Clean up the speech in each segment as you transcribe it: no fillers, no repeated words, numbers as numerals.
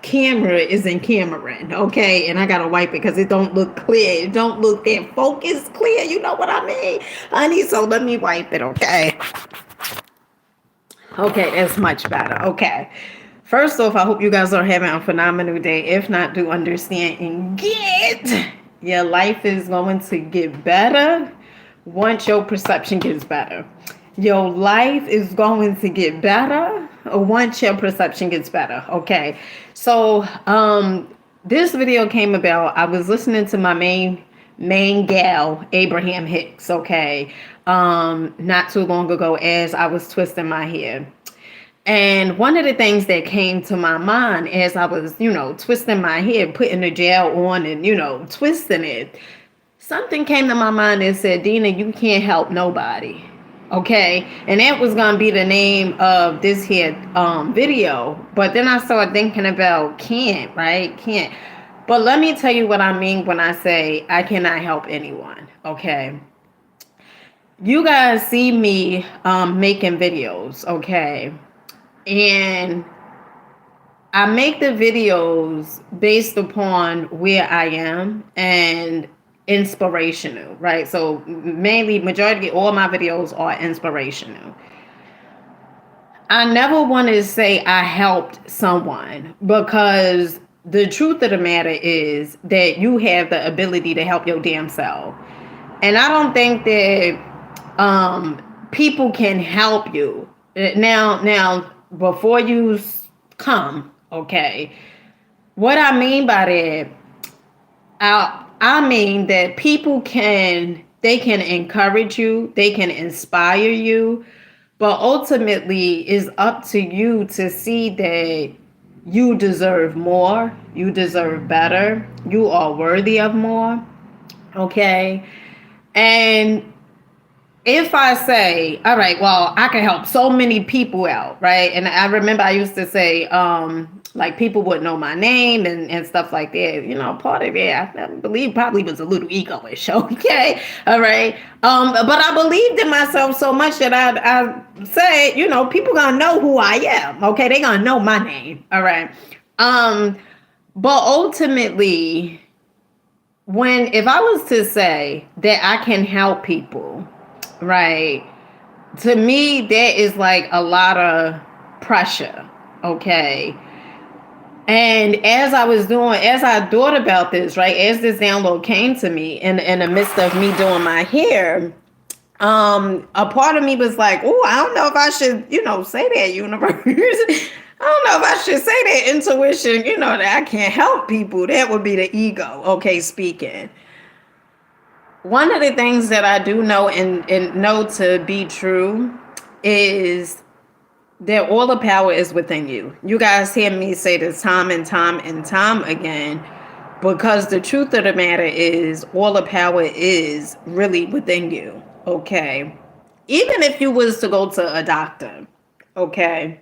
camera is in Cameron, okay? And I gotta wipe it because it don't look clear. It don't look that focus clear. You know what I mean, honey? So let me wipe it, okay? Okay, that's much better. Okay. First off, I hope you guys are having a phenomenal day. If not, do understand and get your life is going to get better once your perception gets better. Your life is going to get better once your perception gets better. Okay. So, this video came about. I was listening to my main gal, Abraham Hicks, okay, not too long ago as I was twisting my hair. And one of the things that came to my mind as I was, twisting my hair, putting the gel on and, twisting it, something came to my mind and said, Dina, you can't help nobody. Okay. And that was going to be the name of this here video. But then I started thinking about can't, right? Can't. But let me tell you what I mean when I say I cannot help anyone. Okay. You guys see me making videos. Okay. And I make the videos based upon where I am and inspirational, right? So mainly majority all my videos are inspirational. I never want to say I helped someone because the truth of the matter is that you have the ability to help your damn self. And I don't think that people can help you. Now, before you come, okay, what I mean by that, I mean that they can encourage you, they can inspire you, but ultimately it's up to you to see that you deserve more, you deserve better, you are worthy of more, okay? And if I say, all right, well, I can help so many people out, right? And I remember I used to say, like people would know my name and stuff like that. Part of it, I believe probably was a little egoish, okay? All right. But I believed in myself so much that I said, people gonna know who I am, okay? They gonna know my name, all right? But ultimately, if I was to say that I can help people, right. To me, that is like a lot of pressure. Okay. And as I thought about this, right, as this download came to me in the midst of me doing my hair, a part of me was like, oh, I don't know if I should, say that, universe. I don't know if I should say that intuition, that I can't help people. That would be the ego, okay, speaking. One of the things that I do know and know to be true is that all the power is within you. You guys hear me say this time and time and time again, because the truth of the matter is all the power is really within you. Okay. Even if you was to go to a doctor, okay.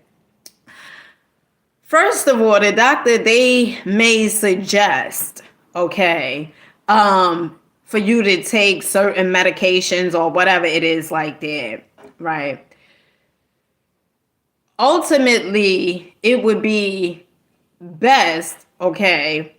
First of all, the doctor, they may suggest, okay, for you to take certain medications or whatever it is like that, right? Ultimately, it would be best, okay,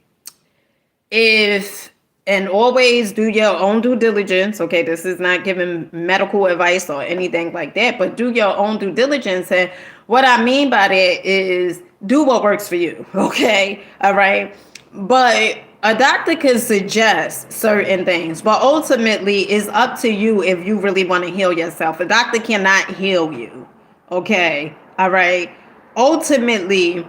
and always do your own due diligence, okay? This is not giving medical advice or anything like that, but do your own due diligence. And what I mean by that is do what works for you, okay? All right? But a doctor can suggest certain things, but ultimately it's up to you if you really want to heal yourself. A doctor cannot heal you, okay? All right? Ultimately,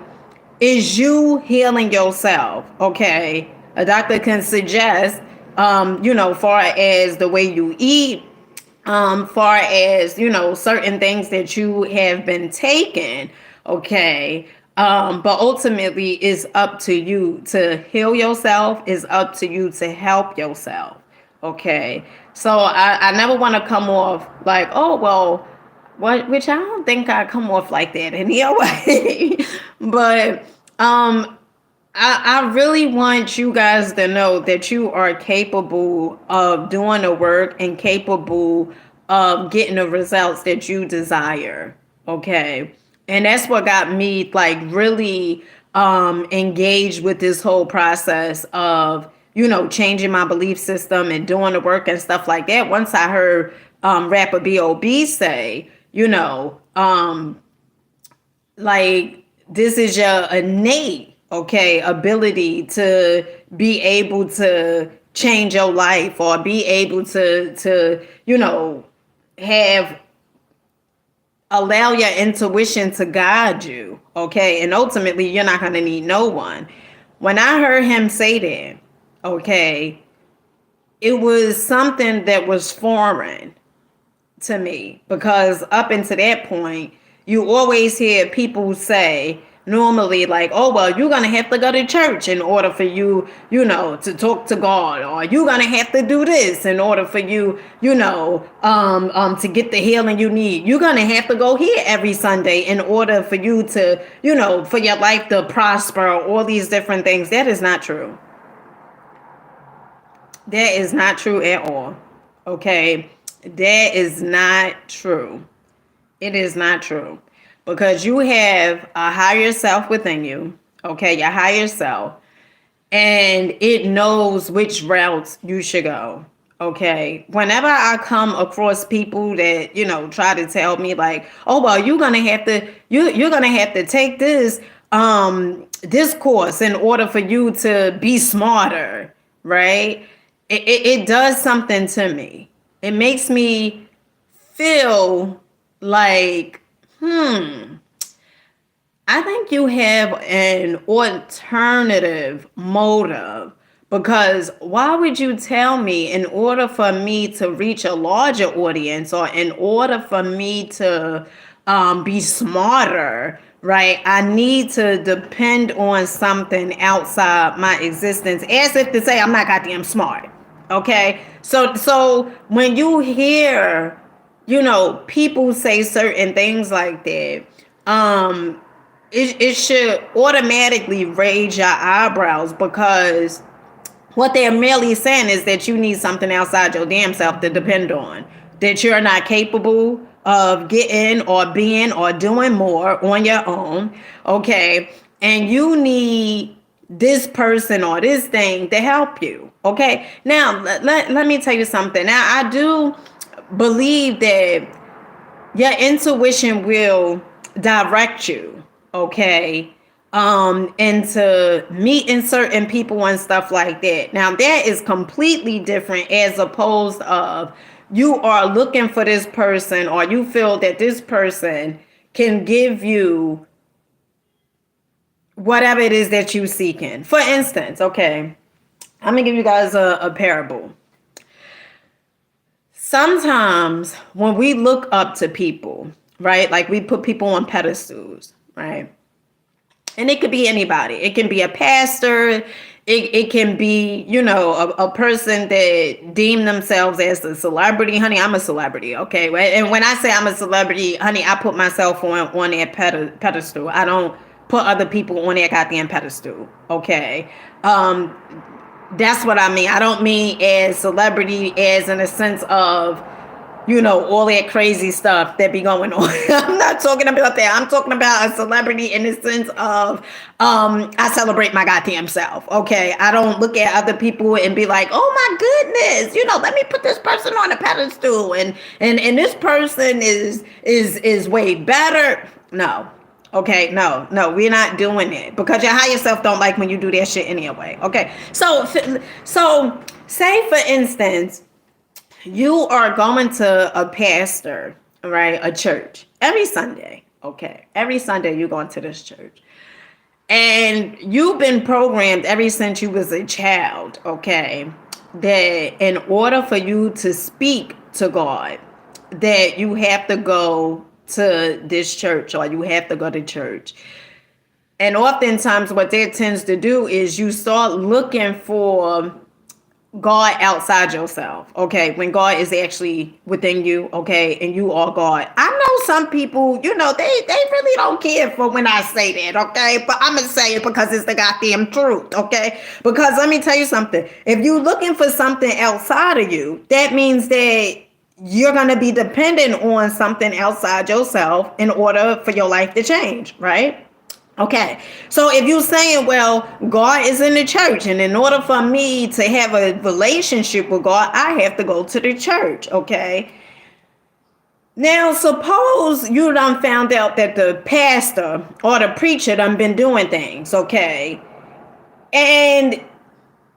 is you healing yourself, okay? A doctor can suggest, far as the way you eat, far as, certain things that you have been taking, okay? But ultimately, it's up to you to heal yourself. It's up to you to help yourself. Okay. So I never want to come off like, oh, well, which I don't think I come off like that anyway. But I really want you guys to know that you are capable of doing the work and capable of getting the results that you desire. Okay. And that's what got me like really engaged with this whole process of, changing my belief system and doing the work and stuff like that. Once I heard rapper B.O.B. say, like, this is your innate, ability to be able to change your life, or be able to have, allow your intuition to guide you, and ultimately you're not going to need no one. When I heard him say that, it was something that was foreign to me, because up until that point, you always hear people say normally, like, oh, well, you're going to have to go to church in order for you, to talk to God, or you're going to have to do this in order for you, to get the healing you need. You're going to have to go here every Sunday in order for you to, for your life to prosper, all these different things. That is not true. That is not true at all. Okay. That is not true. It is not true, because you have a higher self within you, your higher self, and it knows which routes you should go, Whenever I come across people that, try to tell me like, oh, well, you're going to have to, you're going to have to take this, this course in order for you to be smarter, right? It does something to me. It makes me feel like, I think you have an alternative motive, because why would you tell me in order for me to reach a larger audience, or in order for me to be smarter, right? I need to depend on something outside my existence, as if to say I'm not goddamn smart. So when you hear, people say certain things like that, it should automatically raise your eyebrows, because what they're merely saying is that you need something outside your damn self to depend on, that you're not capable of getting or being or doing more on your own, and you need this person or this thing to help you, Now, let me tell you something. Now, I do believe that your intuition will direct you, into meeting certain people and stuff like that. Now, that is completely different, as opposed of you are looking for this person, or you feel that this person can give you whatever it is that you're seeking. For instance, I'm gonna give you guys a parable. Sometimes when we look up to people, right, like we put people on pedestals, right? And it could be anybody. It can be a pastor. It can be, a person that deem themselves as a celebrity. Honey, I'm a celebrity, okay? And when I say I'm a celebrity, honey, I put myself on that pedestal. I don't put other people on that goddamn pedestal, okay? That's what I mean. I don't mean as celebrity as in a sense of, all that crazy stuff that be going on. I'm not talking about that. I'm talking about a celebrity in the sense of, I celebrate my goddamn self. I don't look at other people and be like, oh my goodness, let me put this person on a pedestal and this person is way better. No. No, we're not doing it, because your higher self don't like when you do that shit anyway. So say for instance, you are going to a pastor, right? A church every Sunday. Every Sunday you're going to this church, and you've been programmed ever since you was a child, that in order for you to speak to God, that you have to go to this church, or you have to go to church. And oftentimes what that tends to do is you start looking for God outside yourself, when God is actually within you, and you are God. I know some people, they really don't care for when I say that, but I'm gonna say it because it's the goddamn truth, because let me tell you something. If you're looking for something outside of you, that means that you're gonna be dependent on something outside yourself in order for your life to change, right? Okay, so if you're saying, well, God is in the church, and in order for me to have a relationship with God, I have to go to the church. Okay, now suppose you done found out that the pastor or the preacher done been doing things. Okay, and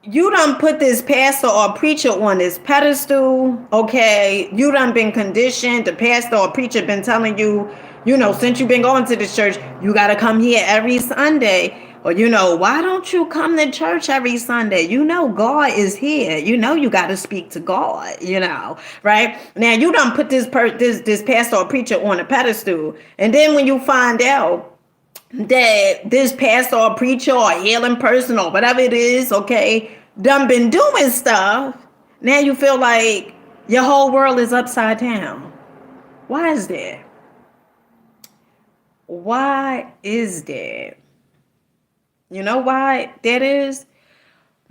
you done put this pastor or preacher on this pedestal. Okay, you done been conditioned. The pastor or preacher been telling you, since you've been going to the church, you got to come here every Sunday. Or, why don't you come to church every Sunday? God is here. You got to speak to God, right? Now, you done put this pastor or preacher on a pedestal. And then when you find out that this pastor or preacher or healing person or whatever it is, okay, done been doing stuff, now you feel like your whole world is upside down. Why is that? Why is that? You know why that is?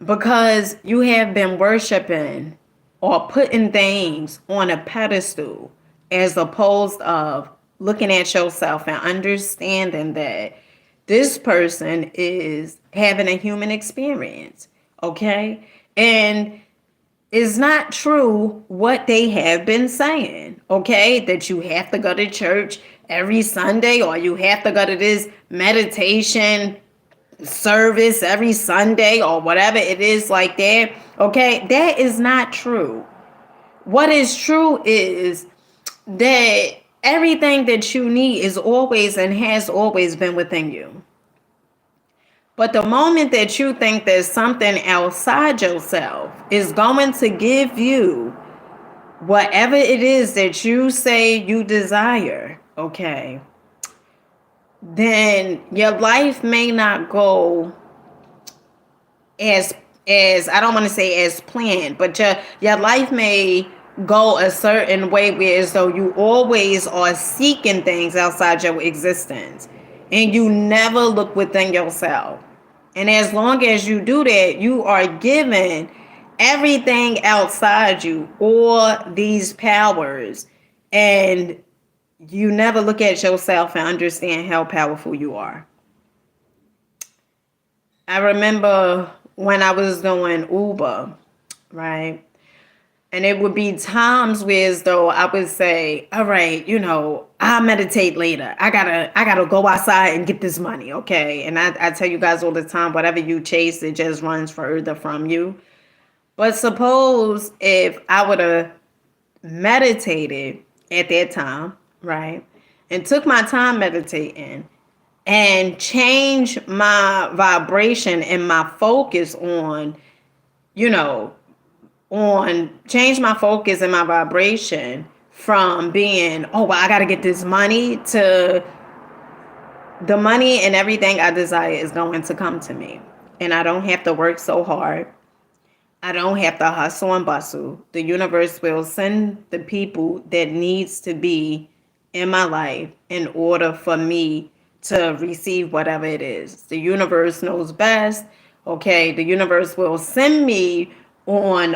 Because you have been worshiping or putting things on a pedestal as opposed of looking at yourself and understanding that this person is having a human experience, okay? And it's not true what they have been saying, okay? That you have to go to church every Sunday or you have to go to this meditation service every Sunday or whatever it is like that. Okay, that is not true. What is true is that everything that you need is always and has always been within you. But the moment that you think that something outside yourself is going to give you whatever it is that you say you desire, okay, then your life may not go as I don't want to say as planned, but your life may go a certain way where as though you always are seeking things outside your existence and you never look within yourself. And as long as you do that, you are given everything outside you, all these powers, and you never look at yourself and understand how powerful you are. I remember when I was doing Uber, right? And it would be times where as though I would say, all right, I'll meditate later. I gotta go outside and get this money, okay? And I tell you guys all the time, whatever you chase, it just runs further from you. But suppose if I would have meditated at that time, right? And took my time meditating and change my vibration and my focus you know, change my focus and my vibration from being, oh, well, I got to get this money to the money and everything I desire is going to come to me. And I don't have to work so hard. I don't have to hustle and bustle. The universe will send the people that needs to be in my life in order for me to receive whatever it is. The universe knows best. Okay, the universe will send me on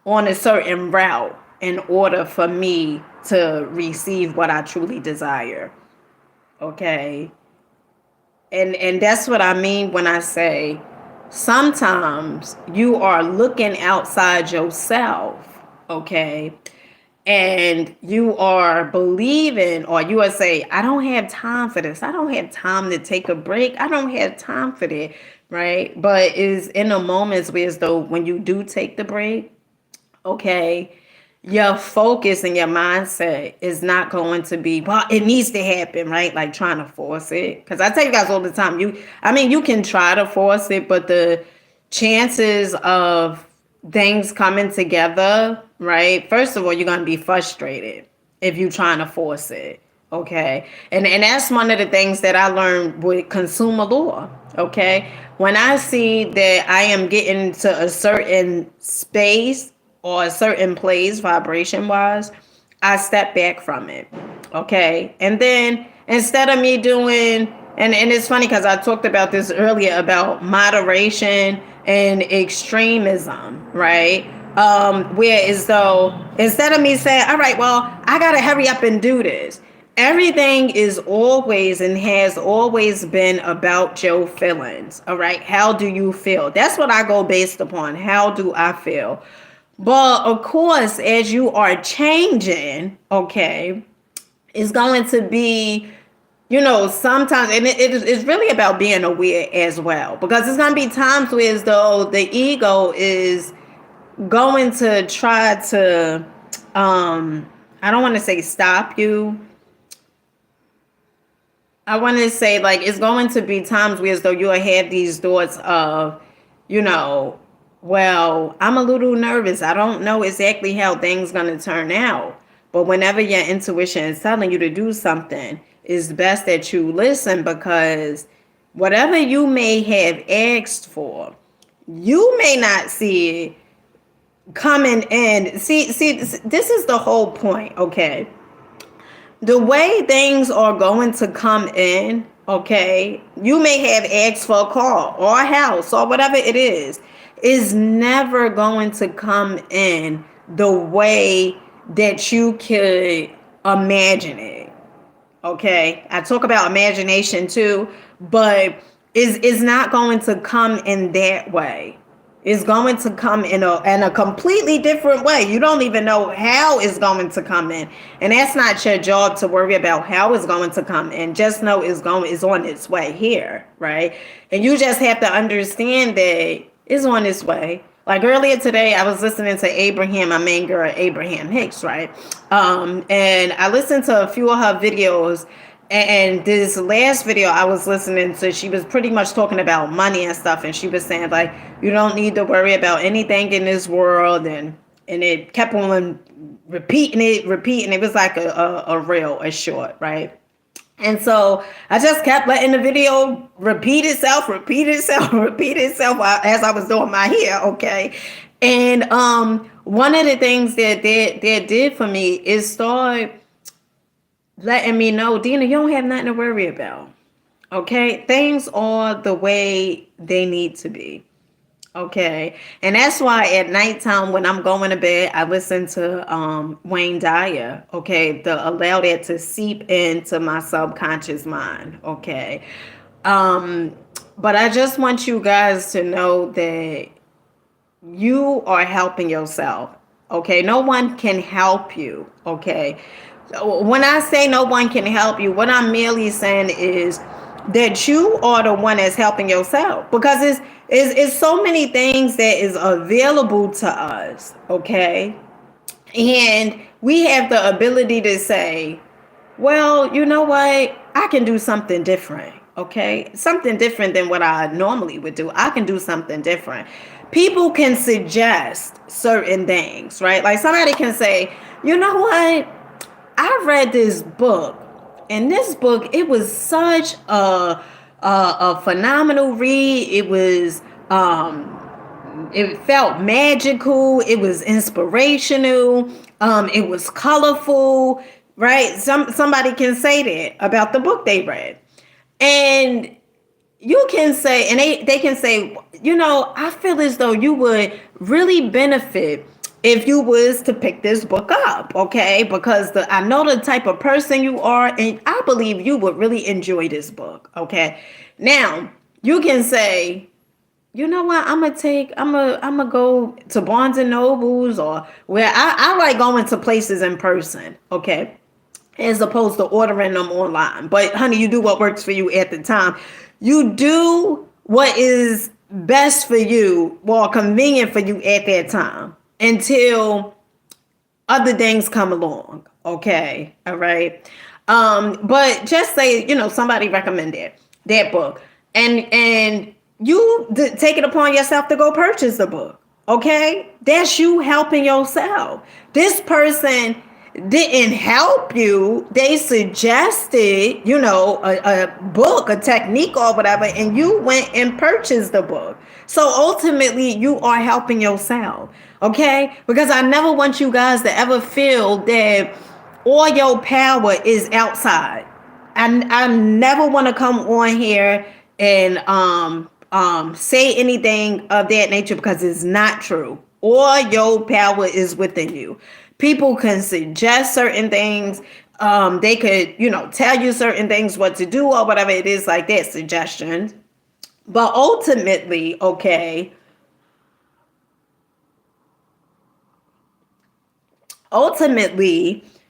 a certain route in order for me to receive what I truly desire. Okay? And that's what I mean when I say sometimes you are looking outside yourself, okay? And you are believing, or you are saying, I don't have time for this. I don't have time to take a break. I don't have time for that, right? But it's in the moments where as though when you do take the break, okay, your focus and your mindset is not going to be, well, it needs to happen, right? Like trying to force it. Because I tell you guys all the time, you can try to force it, but the chances of things coming together, right? First of all, you're going to be frustrated if you're trying to force it. Okay. And that's one of the things that I learned with consumer law. Okay. When I see that I am getting to a certain space or a certain place vibration wise, I step back from it. Okay. And then instead of me doing, and it's funny because I talked about this earlier about moderation and extremism, right? Where as though instead of me saying, all right, well, I got to hurry up and do this. Everything is always and has always been about your feelings. All right. How do you feel? That's what I go based upon. How do I feel? But of course, as you are changing, okay, it's going to be, sometimes, and it's really about being aware as well, because it's going to be times where as though the ego is going to try to, I don't want to say stop you. I want to say, like, it's going to be times where as though you'll have these thoughts of, you know, well, I'm a little nervous. I don't know exactly how things going to turn out. But whenever your intuition is telling you to do something, it's best that you listen, because whatever you may have asked for, you may not see it coming in. See, this is the whole point, okay? The way things are going to come in, okay, you may have asked for a car or a house or whatever it is never going to come in the way that you could imagine it. Okay, I talk about imagination too, but is not going to come in that way. It's going to come in a completely different way. You don't even know how it's going to come in, and that's not your job to worry about how it's going to come in. Just know it's on its way here, right? And you just have to understand that it's on its way. Like earlier today, I was listening to Abraham, my main girl, Abraham Hicks, right? And I listened to a few of her videos. And this last video I was listening to, she was pretty much talking about money and stuff. And she was saying, like, you don't need to worry about anything in this world. And it kept on repeating it. It was like a short, right? And so I just kept letting the video repeat itself repeat itself as I was doing my hair, okay? And one of the things that did for me is start letting me know, Dina, you don't have nothing to worry about, okay? Things are the way they need to be. Okay. And that's why at nighttime when I'm going to bed, I listen to Wayne Dyer. Okay. To allow that to seep into my subconscious mind. Okay. But I just want you guys to know that you are helping yourself. Okay. No one can help you. Okay. When I say no one can help you, what I'm merely saying is that you are the one that's helping yourself, because it's so many things that is available to us, okay? And we have the ability to say, well, you know what? I can do something different, okay? Something different than what I normally would do. I can do something different. People can suggest certain things, right? Like somebody can say, you know what? I read this book. And this book, it was such a phenomenal read. It was it felt magical. It was inspirational. It was colorful, right? Somebody can say that about the book they read, and you can say, and they can say, I feel as though you would really benefit if you was to pick this book up, okay? Because I know the type of person you are, and I believe you would really enjoy this book, okay? Now, you can say, you know what, I'm gonna go to Barnes and Nobles, or where I like going to places in person, okay? As opposed to ordering them online. But honey, you do what works for you at the time. You do what is best for you, or convenient for you at that time, until other things come along. Okay. All right. But just say, somebody recommended that book, and you take it upon yourself to go purchase the book. Okay. That's you helping yourself. This person didn't help you. They suggested, a book, a technique or whatever, and you went and purchased the book. So ultimately you are helping yourself. Okay. Because I never want you guys to ever feel that all your power is outside. I never want to come on here and say anything of that nature, because it's not true. All your power is within you. People can suggest certain things. They could, tell you certain things, what to do or whatever it is like that, suggestions. But ultimately,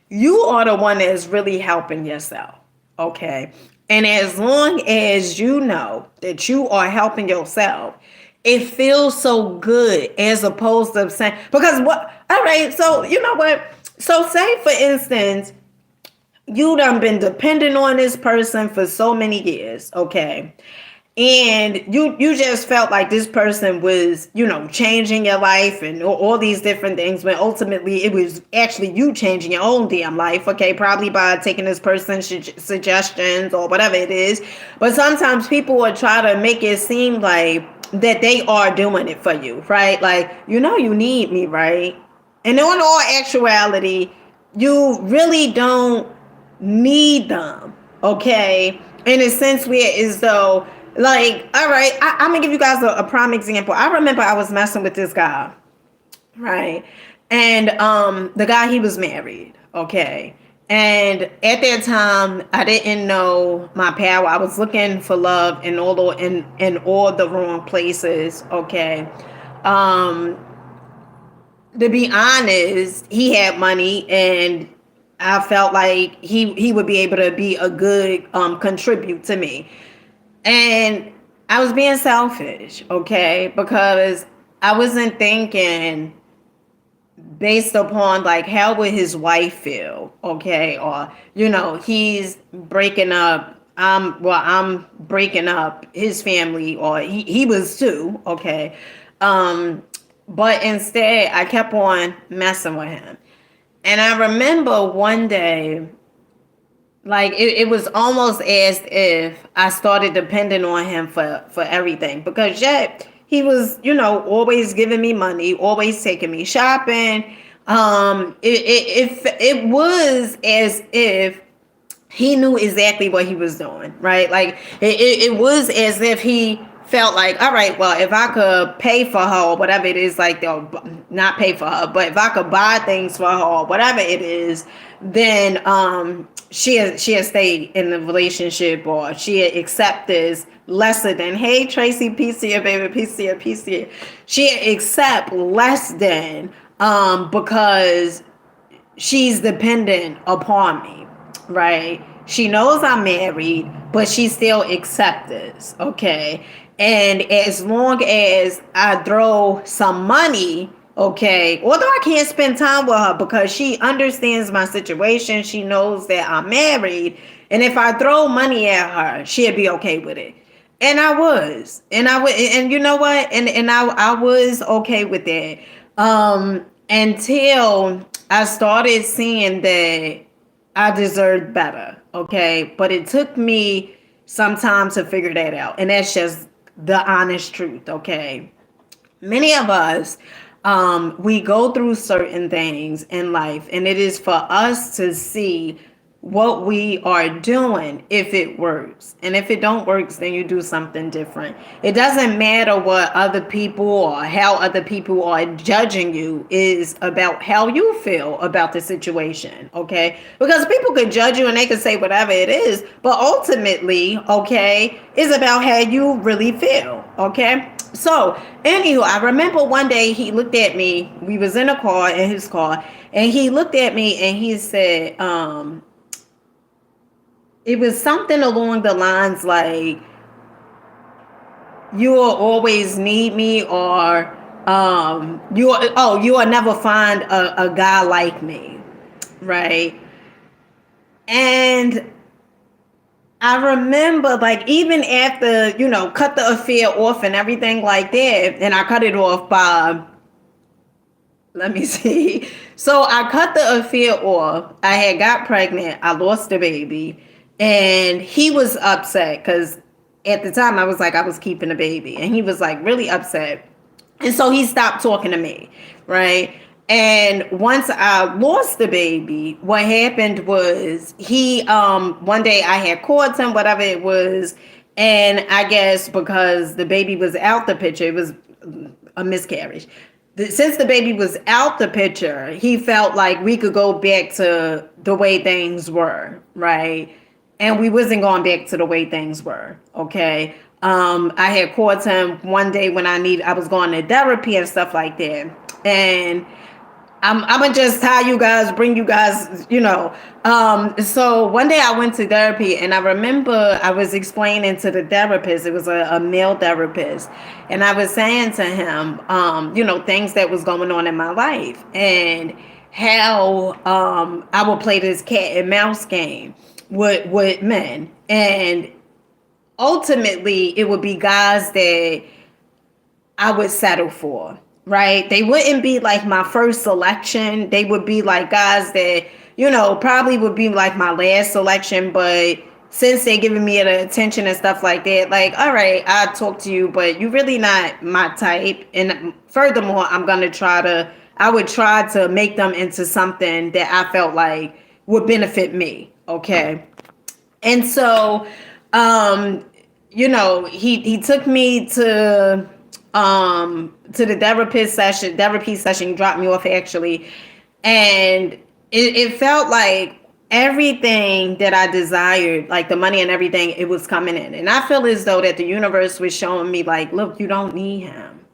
you are the one that's really helping yourself. Okay. And as long as you know that you are helping yourself, it feels so good as opposed to saying, because what, all right, so you know what? So, say for instance, you done been dependent on this person for so many years, okay? And you just felt like this person was, changing your life and all these different things, when ultimately it was actually you changing your own damn life, okay? Probably by taking this person's suggestions or whatever it is. But sometimes people will try to make it seem like that they are doing it for you, right? Like, you need me, right? And in all actuality, you really don't need them, okay? In a sense where it's though, like, all right, I'm gonna give you guys a prime example. I remember I was messing with this guy, right? And the guy, he was married, okay? And at that time, I didn't know my power. I was looking for love in all the wrong places, okay? Um, to be honest, he had money, and I felt like he would be able to be a good contribute to me. And I was being selfish, okay? Because I wasn't thinking based upon like how would his wife feel, okay? Or, he's breaking up. I'm breaking up his family, or he was too, okay? Um, but instead I kept on messing with him. And I remember one day, like it was almost as if I started depending on him for everything, because yet he was, always giving me money, always taking me shopping. It was as if he knew exactly what he was doing, right? Like it was as if he felt like, all right, well, if I could pay for her or whatever it is, like they'll not pay for her, but if I could buy things for her or whatever it is, then she'll stay in the relationship, or she'll accept this lesser than, hey Tracy, peace to you, baby, peace to you, peace to you. She'll accept less than because she's dependent upon me, right? She knows I'm married, but she still accepts this, okay? And as long as I throw some money, okay, although I can't spend time with her because she understands my situation, she knows that I'm married, and if I throw money at her, she'll be okay with it. And I was, and you know what? And I was okay with that. Until I started seeing that I deserved better. Okay. But it took me some time to figure that out. And that's just the honest truth. Okay. Many of us, we go through certain things in life, and it is for us to see what we are doing, if it works. And if it don't work, then you do something different. It doesn't matter what other people or how other people are judging you, is about how you feel about the situation, okay? Because people could judge you and they could say whatever it is, but ultimately, okay, it's about how you really feel, okay? So, anywho, I remember one day he looked at me. We was in a car, in his car, and he looked at me and he said, it was something along the lines like, you will always need me, or you will never find a guy like me, right? And I remember, like, even after, cut the affair off and everything like that, and I cut it off by, let me see. So I cut the affair off. I had got pregnant. I lost the baby. And he was upset because at the time I was like, I was keeping the baby. And he was like really upset. And so he stopped talking to me, right? And once I lost the baby, what happened was he one day I had caught him, whatever it was, and I guess because the baby was out the picture, it was a miscarriage. since the baby was out the picture, he felt like we could go back to the way things were, right? And we wasn't going back to the way things were. Okay. I had called him one day when I was going to therapy and stuff like that. And I'm gonna just tell you guys, bring you guys, So one day I went to therapy, and I remember I was explaining to the therapist. It was a male therapist, and I was saying to him, things that was going on in my life, and how I would play this cat and mouse game with men, and ultimately it would be guys that I would settle for, right? They wouldn't be like my first selection. They would be like guys that, probably would be like my last selection. But since they're giving me the attention and stuff like that, like, all right, I'll talk to you, but you really not my type. And furthermore, I would try to make them into something that I felt like would benefit me. Okay. And so, he took me to the therapy session, dropped me off actually. And it felt like everything that I desired, like the money and everything, it was coming in. And I feel as though that the universe was showing me like, look, you don't need him.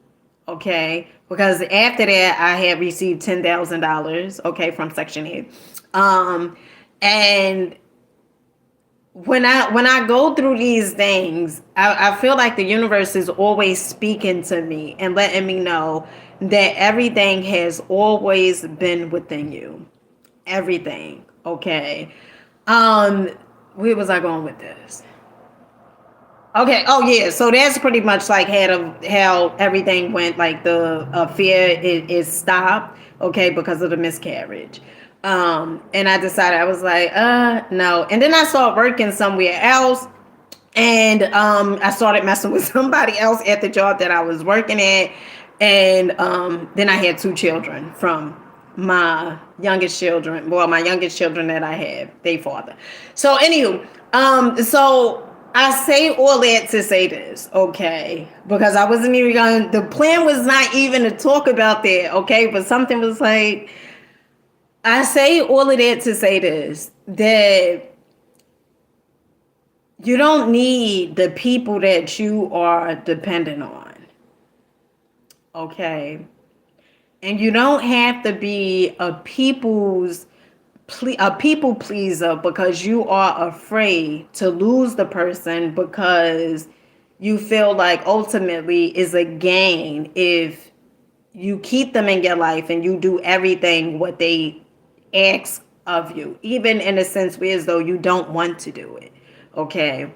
Okay. Because after that, I had received $10,000, okay, from Section 8. And when I go through these things, I feel like the universe is always speaking to me and letting me know that everything has always been within you. Everything. Okay. Where was I going with this? Okay. Oh yeah. So that's pretty much like how everything went. Like the affair is stopped. Okay, because of the miscarriage. And I decided, I was like, no. And then I started working somewhere else, and I started messing with somebody else at the job that I was working at. And then I had two children from my youngest children. Well, my youngest children that I have, they father. So anywho, so I say all that to say this, okay? Because I wasn't even going. The plan was not even to talk about that, okay? But something was like, I say all of that to say this, that you don't need the people that you are dependent on. Okay. And you don't have to be a people pleaser because you are afraid to lose the person, because you feel like ultimately is a gain if you keep them in your life and you do everything what they ask of you, even in a sense where as though you don't want to do it. Okay.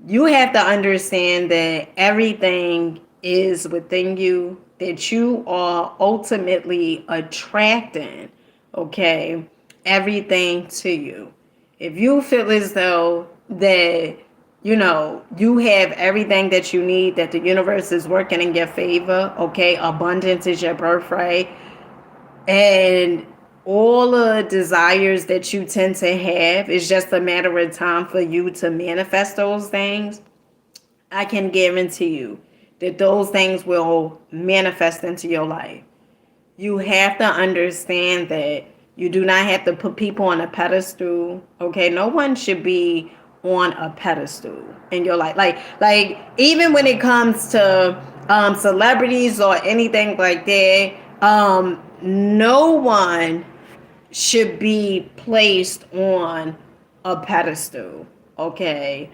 You have to understand that everything is within you, that you are ultimately attracting, okay, everything to you. If you feel as though that, you have everything that you need, that the universe is working in your favor, okay, abundance is your birthright, and all the desires that you tend to have, is just a matter of time for you to manifest those things, I can guarantee you that those things will manifest into your life. You have to understand that you do not have to put people on a pedestal. Okay, no one should be on a pedestal in your life. Like even when it comes to celebrities or anything like that, no one should be placed on a pedestal. Okay.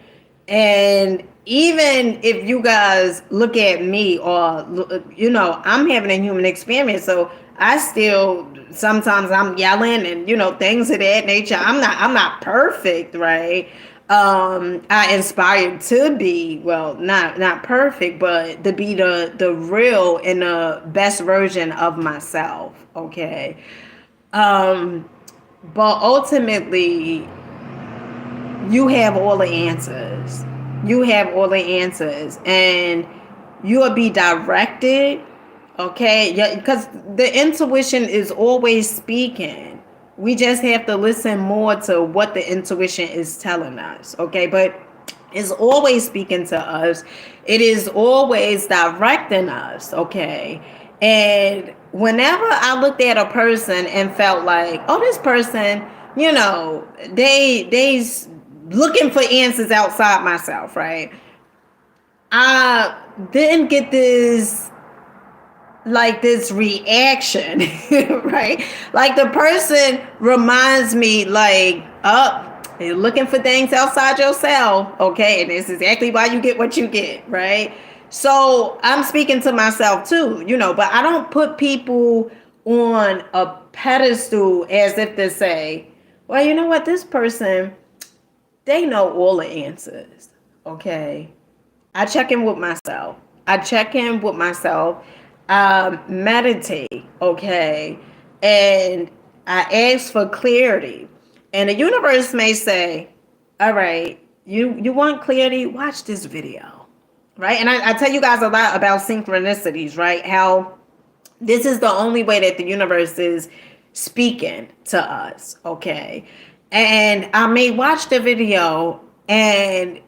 And even if you guys look at me, or I'm having a human experience, so I still sometimes I'm yelling and things of that nature. I'm not perfect, right? I inspired to be, well, not perfect, but to be the real and the best version of myself. Okay. But ultimately, you have all the answers. You have all the answers, and you will be directed. Okay, yeah, because the intuition is always speaking. We just have to listen more to what the intuition is telling us. Okay, but it's always speaking to us. It is always directing us. Okay, And whenever I looked at a person and felt like, oh, this person, they's looking for answers outside myself, right? I didn't get this reaction, right? Like the person reminds me like, oh, you're looking for things outside yourself, okay? And this is exactly why you get what you get, right? So I'm speaking to myself too, but I don't put people on a pedestal as if to say, well, you know what, this person, they know all the answers, okay? I check in with myself. I check in with myself, meditate, okay? And I ask for clarity. And the universe may say, all right, you want clarity? Watch this video, right? And I tell you guys a lot about synchronicities, right? How this is the only way that the universe is speaking to us, okay? And I may watch the video, and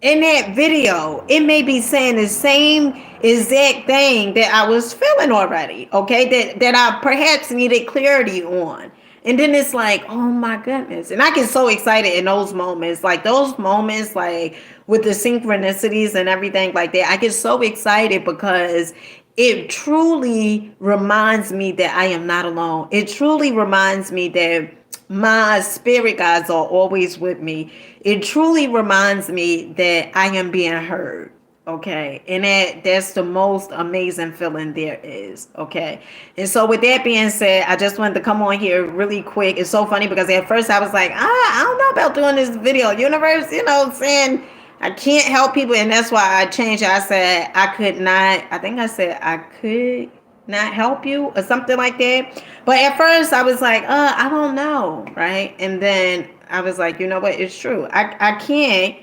in that video, it may be saying the same exact thing that I was feeling already, okay? That I perhaps needed clarity on. And then it's like, oh my goodness. And I get so excited in those moments, like with the synchronicities and everything like that. I get so excited because it truly reminds me that I am not alone. It truly reminds me that my spirit guides are always with me. It truly reminds me that I am being heard. Okay. And that's the most amazing feeling there is. Okay. And so with that being said, I just wanted to come on here really quick. It's so funny because at first I was like, I don't know about doing this video. Universe, saying I can't help people. And that's why I changed it. I said I could not, I think I said I could not help you or something like that. But at first I was like, I don't know, right? And then I was like, you know what? It's true. I can't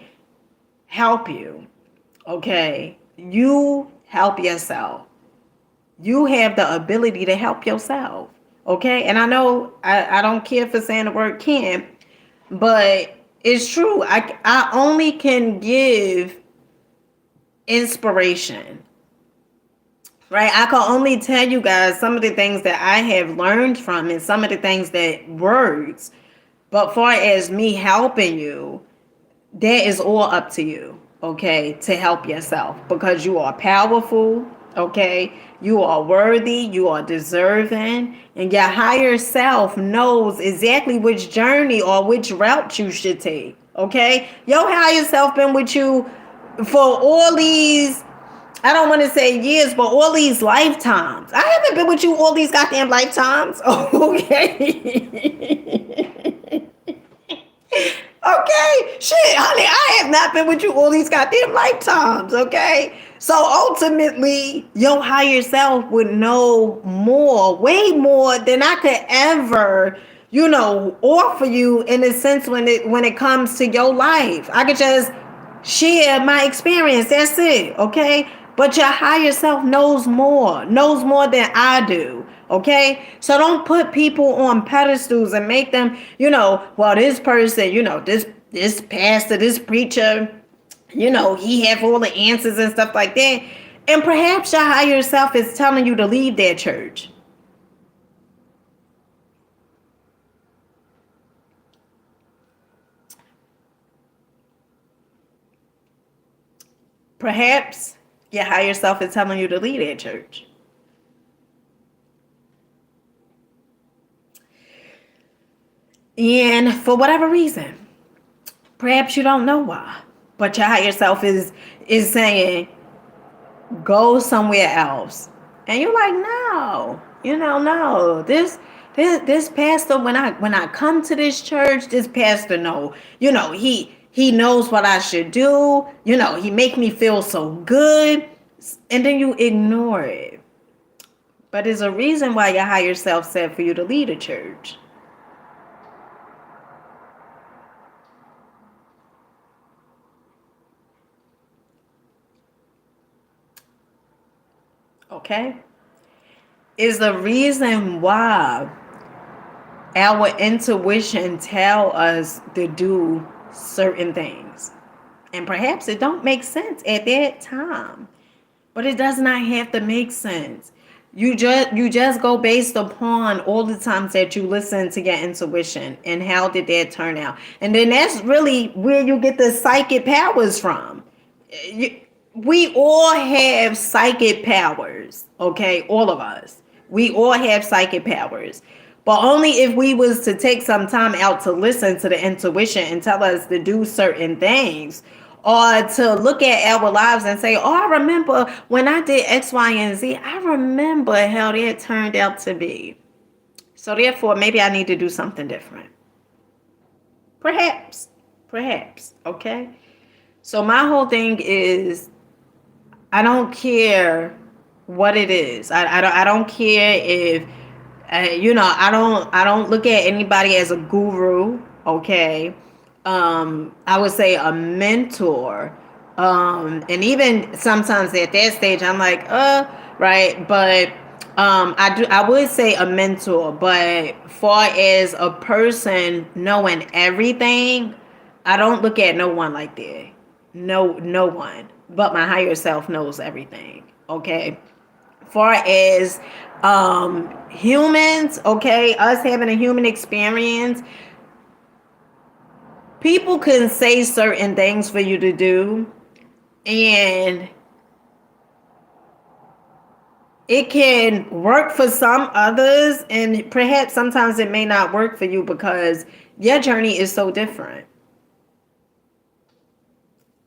help you, okay? You help yourself. You have the ability to help yourself, okay? And I know I don't care for saying the word can, but it's true. I only can give inspiration. Right, I can only tell you guys some of the things that I have learned from and some of the things that words. But far as me helping you, that is all up to you, okay, to help yourself because you are powerful, okay? You are worthy, you are deserving, and your higher self knows exactly which journey or which route you should take, okay? Your higher self been with you for all these, I don't want to say years, but all these lifetimes. I haven't been with you all these goddamn lifetimes. Okay. Okay. Shit, honey, I have not been with you all these goddamn lifetimes. Okay. So ultimately, your higher self would know more, way more than I could ever, offer you in a sense when it comes to your life. I could just share my experience. That's it. Okay. But your higher self knows more than I do. Okay. So don't put people on pedestals and make them, well, this person, this pastor, this preacher, he have all the answers and stuff like that. And perhaps your higher self is telling you to leave that church. Perhaps your higher self is telling you to leave that church. And for whatever reason, perhaps you don't know why, but your higher self is saying, go somewhere else. And you're like, no, no. This pastor, when I come to this church, this pastor, no, he knows what I should do. He make me feel so good. And then you ignore it. But there's a reason why your higher self said for you to lead a church. Okay? Is the reason why our intuition tell us to do certain things. And perhaps it don't make sense at that time. But it does not have to make sense. You just go based upon all the times that you listen to your intuition and how did that turn out. And then that's really where you get the psychic powers from. You- we all have psychic powers, okay? All of us. We all have psychic powers. But only if we was to take some time out to listen to the intuition and tell us to do certain things, or to look at our lives and say, oh, I remember when I did X, Y, and Z, I remember how that turned out to be. So therefore, maybe I need to do something different. Perhaps. Perhaps. Okay. So my whole thing is I don't care what it is. I don't care if I don't look at anybody as a guru, okay? I would say a mentor. And even sometimes at that stage I'm like, right, but I would say a mentor, but far as a person knowing everything, I don't look at no one like that. No one. But my higher self knows everything. Okay. Far as humans, okay, us having a human experience, people can say certain things for you to do, and it can work for some others, and perhaps sometimes it may not work for you because your journey is so different.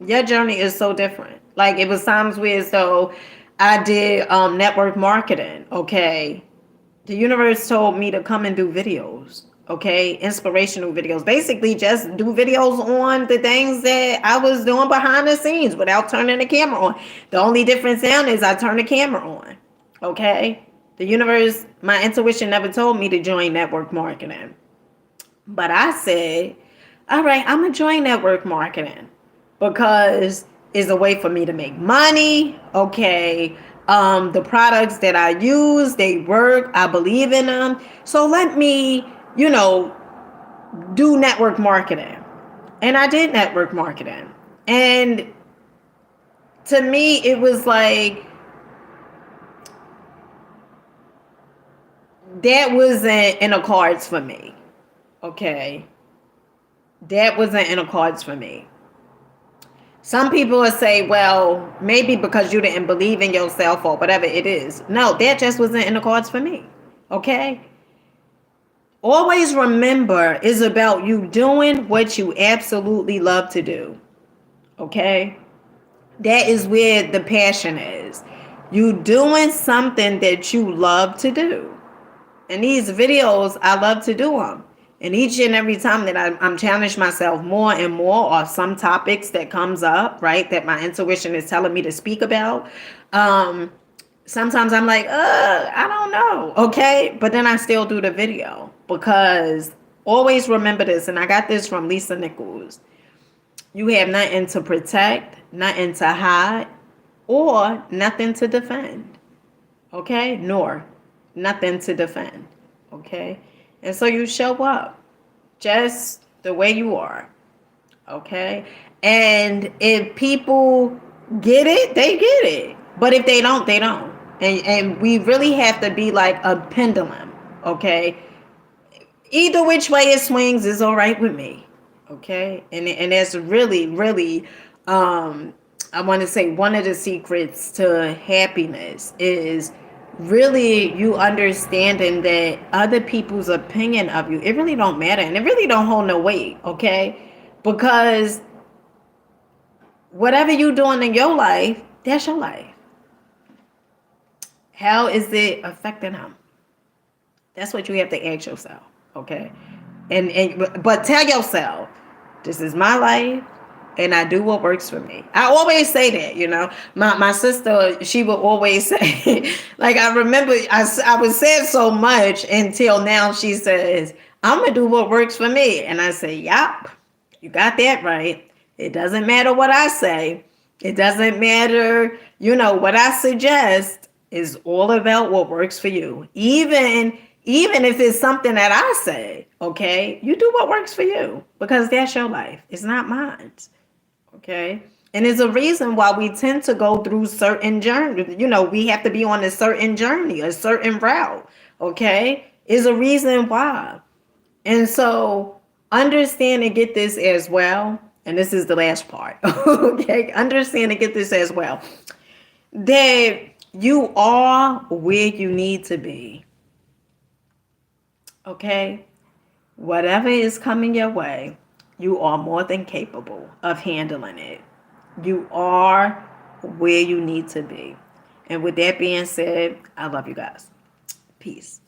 Your journey is so different. Like it was times where so I did network marketing, okay. The universe told me to come and do videos, okay? Inspirational videos. Basically, just do videos on the things that I was doing behind the scenes without turning the camera on. The only difference now is I turn the camera on, okay? The universe, my intuition never told me to join network marketing. But I said, all right, I'm going to join network marketing because it's a way for me to make money. Okay. The products that I use, they work. I believe in them. So let me, do network marketing. And I did network marketing. And to me, it was like, that wasn't in the cards for me. Okay. That wasn't in the cards for me. Some people will say, well, maybe because you didn't believe in yourself or whatever it is. No, that just wasn't in the cards for me. Okay? Always remember, it's about you doing what you absolutely love to do. Okay? That is where the passion is. You doing something that you love to do. And these videos, I love to do them. And each and every time that I'm challenging myself more and more or some topics that comes up, right, that my intuition is telling me to speak about, sometimes I'm like, I don't know, okay? But then I still do the video because always remember this, and I got this from Lisa Nichols. You have nothing to protect, nothing to hide, or nothing to defend, okay? Nor nothing to defend, okay? And so you show up just the way you are, okay? And if people get it, they get it. But if they don't, they don't. And we really have to be like a pendulum, okay? Either which way it swings is all right with me, okay? And that's really, really, I want to say one of the secrets to happiness is really you understanding that other people's opinion of you, it really don't matter and it really don't hold no weight, okay? Because whatever you doing in your life, that's your life. How is it affecting them? That's what you have to ask yourself, okay? But tell yourself, this is my life and I do what works for me. I always say that, My sister, she would always say, like I remember I would say it so much until now she says, I'm going to do what works for me. And I say, yup, you got that right. It doesn't matter what I say. It doesn't matter, what I suggest is all about what works for you. Even if it's something that I say, okay, you do what works for you because that's your life. It's not mine. Okay. And there's a reason why we tend to go through certain journeys. We have to be on a certain journey, a certain route. Okay? Is a reason why. And so understand and get this as well. And this is the last part. Okay? Understand and get this as well. That you are where you need to be. Okay? Whatever is coming your way, you are more than capable of handling it. You are where you need to be. And with that being said, I love you guys. Peace.